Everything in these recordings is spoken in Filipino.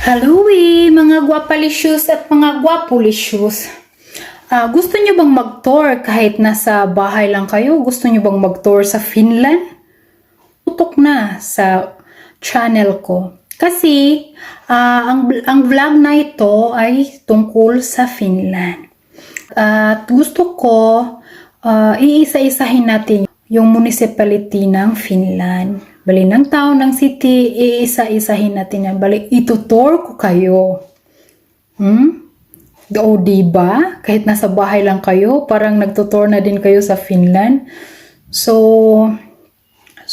Hello mga gwapalicious at mga gwapulicious. Gusto nyo bang mag-tour kahit nasa bahay lang kayo? Gusto nyo bang mag-tour sa Finland? Tutok na sa channel ko. Kasi ang vlog na ito ay tungkol sa Finland. At gusto ko iisa-isahin natin yung municipality ng Finland. Bali ng town, ng city, iisa-isahin natin yan. Bali, itutour ko kayo. O diba? Kahit nasa bahay lang kayo, parang nagtutour na din kayo sa Finland. So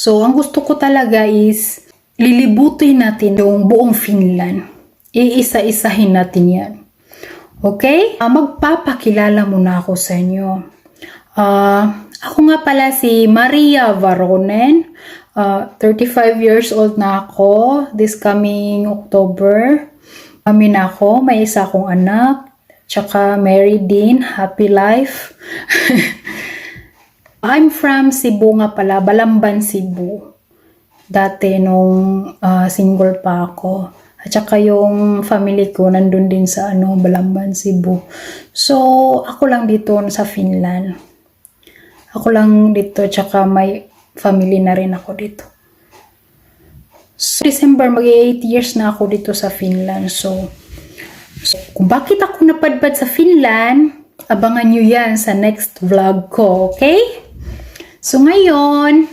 ang gusto ko talaga is, lilibutin natin yung buong Finland. Iisa-isahin natin yan. Okay? Magpapakilala muna ako sa inyo. Ako nga pala si Maria Varonen. 35 years old na ako this coming October. Kami na ako, may isa akong anak, tsaka married din, happy life. I'm from Cebu nga pala, Balamban, Cebu. Dati nung single pa ako. At saka yung family ko nandun din sa Balamban, Cebu. So, ako lang dito sa Finland. Ako lang dito, tsaka may family na rin ako dito. So, December, mag-8 years na ako dito sa Finland. So, kung bakit ako napadpad sa Finland, abangan nyo yan sa next vlog ko, okay? So, ngayon,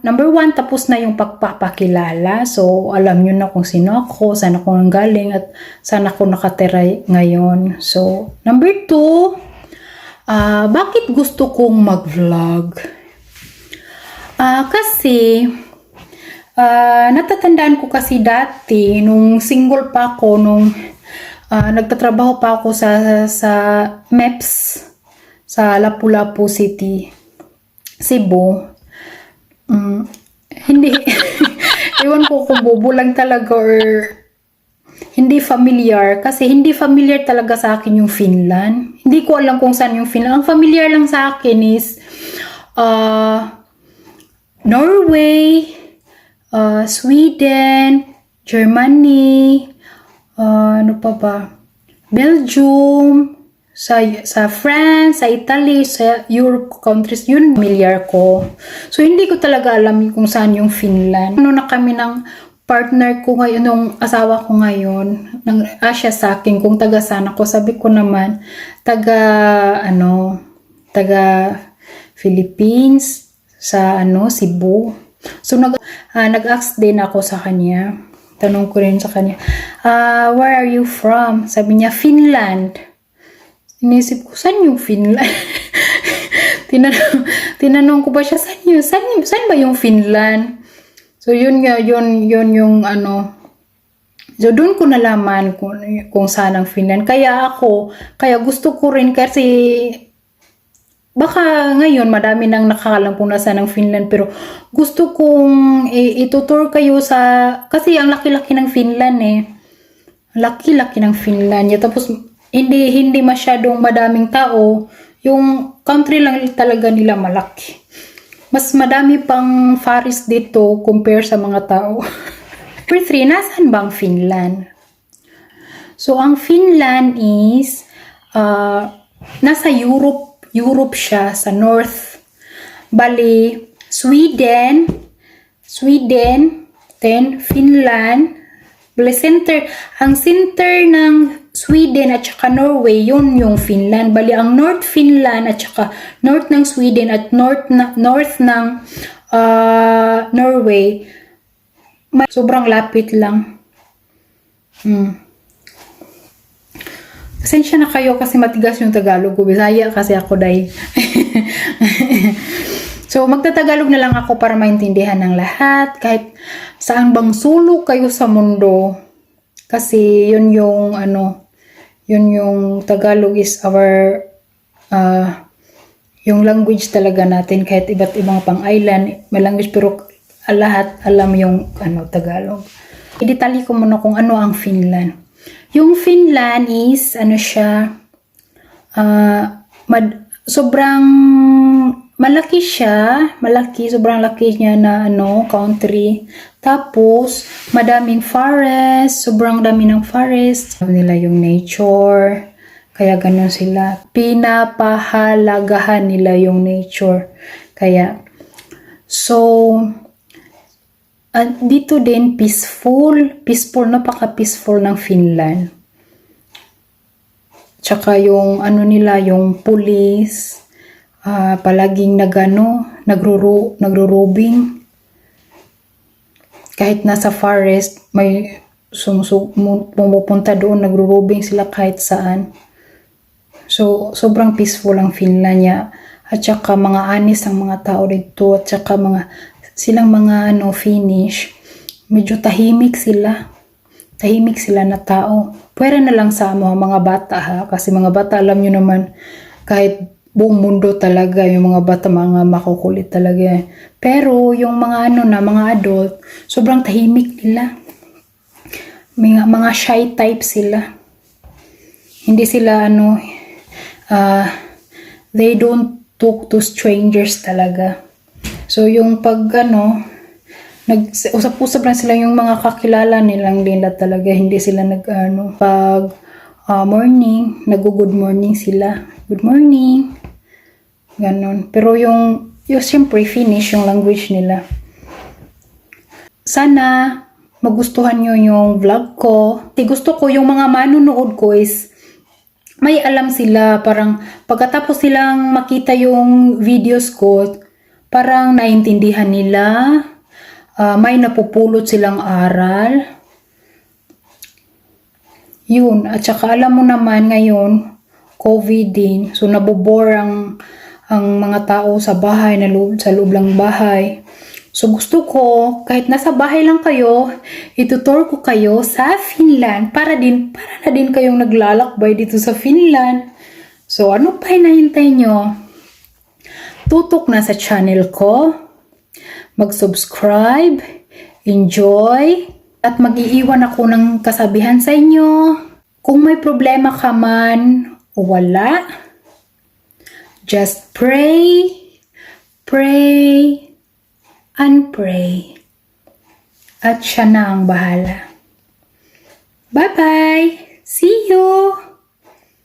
number 1, tapos na yung pagpapakilala. So, alam nyo na kung sino ako, saan ako nanggaling, at saan ako nakatira ngayon. So, number 2, bakit gusto kong mag-vlog? Kasi natatandaan ko kasi dati nung single pa ako, nung nagtatrabaho pa ako sa MEPS sa Lapu-Lapu City, Cebu. Hindi ewan ko kung bobo lang talaga or hindi familiar, kasi hindi familiar talaga sa akin yung Finland. Hindi ko alam kung saan yung Finland. Ang familiar lang sa akin is Norway, Sweden, Germany, ano pa ba? Belgium, sa France, sa Italy, sa Europe countries, yun familiar ko. So, hindi ko talaga alam kung saan yung Finland. Na kami ng partner ko ngayon, nung asawa ko ngayon, siya sa akin kung taga saan ako. Sabi ko naman, taga Philippines, sa Cebu. So nag-ask din ako sa kanya. Tanong ko rin sa kanya, where are you from? Sabi niya, Finland. Inisip ko, saan yung Finland? Tinanong ko ba siya, saan ba yung Finland? So yun yung So doon ko nalaman kung saan ang Finland. Kaya gusto ko rin, kasi baka ngayon madami nang nakakalam kung nasaan ang Finland, pero gusto kong itutour kayo kasi ang laki-laki ng Finland laki-laki ng Finland. Tapos hindi masyadong madaming tao. Yung country lang talaga nila malaki. Mas madami pang forest dito compare sa mga tao. Number 3, nasaan bang Finland? So ang Finland is nasa Europe siya, sa north. Bali, Sweden, then Finland. Bali, ang center ng Sweden at saka Norway, yun yung Finland. Bali, ang North Finland at saka north ng Sweden at north ng Norway, sobrang lapit lang. Pasensya na kayo kasi matigas yung Tagalog ko. Bisaya kasi ako dahil. So, magtatagalog na lang ako para maintindihan ng lahat. Kahit saan bang sulok kayo sa mundo. Kasi yun yung Tagalog is our, yung language talaga natin. Kahit iba't ibang pang-island, may language, pero lahat alam yung Tagalog. I-detalye ko muna kung ano ang Finland. Yung Finland is, sobrang malaki siya, malaki, sobrang laki niya na country. Tapos, madaming forest, sobrang dami ng forest. Nila yung nature, kaya ganun sila. Pinapahalagahan nila yung nature. Kaya, so, dito din, peaceful, napaka-peaceful ng Finland. Tsaka yung nila, yung police, palaging nagro-robing. Kahit nasa forest, may pumupunta doon, nagro-robing sila kahit saan. So, sobrang peaceful ang Finland niya. At saka mga honest ang mga tao dito. At saka silang mga Finnish, medyo tahimik sila. Tahimik sila na tao. Pwera na lang sa mga bata ha. Kasi mga bata, alam nyo naman, kahit buong mundo talaga, yung mga bata, mga makukulit talaga. Pero yung mga mga adult, sobrang tahimik nila. Mga shy type sila. Hindi sila they don't talk to strangers talaga. So yung pag nag-usap-usap lang sila yung mga kakilala nilang nila talaga. Hindi sila pag morning, nag-good morning sila. Good morning. Ganon. Pero yung siyempre Finnish yung language nila. Sana magustuhan nyo yung vlog ko. Gusto ko yung mga manonood ko is may alam sila. Parang pagkatapos silang makita yung videos ko, parang naintindihan nila. May napupulot silang aral. Yun. At saka alam mo naman ngayon, COVID din. So nabobore ang mga tao sa bahay, sa loob lang bahay. So gusto ko, kahit nasa bahay lang kayo, itutur ko kayo sa Finland para na din kayong naglalakbay dito sa Finland. So ano pa hinahintay nyo? Tutok na sa channel ko. Mag-subscribe, enjoy, at mag-iiwan ako ng kasabihan sa inyo. Kung may problema ka man o wala, just pray, and pray. At siya na ang bahala. Bye-bye! See you!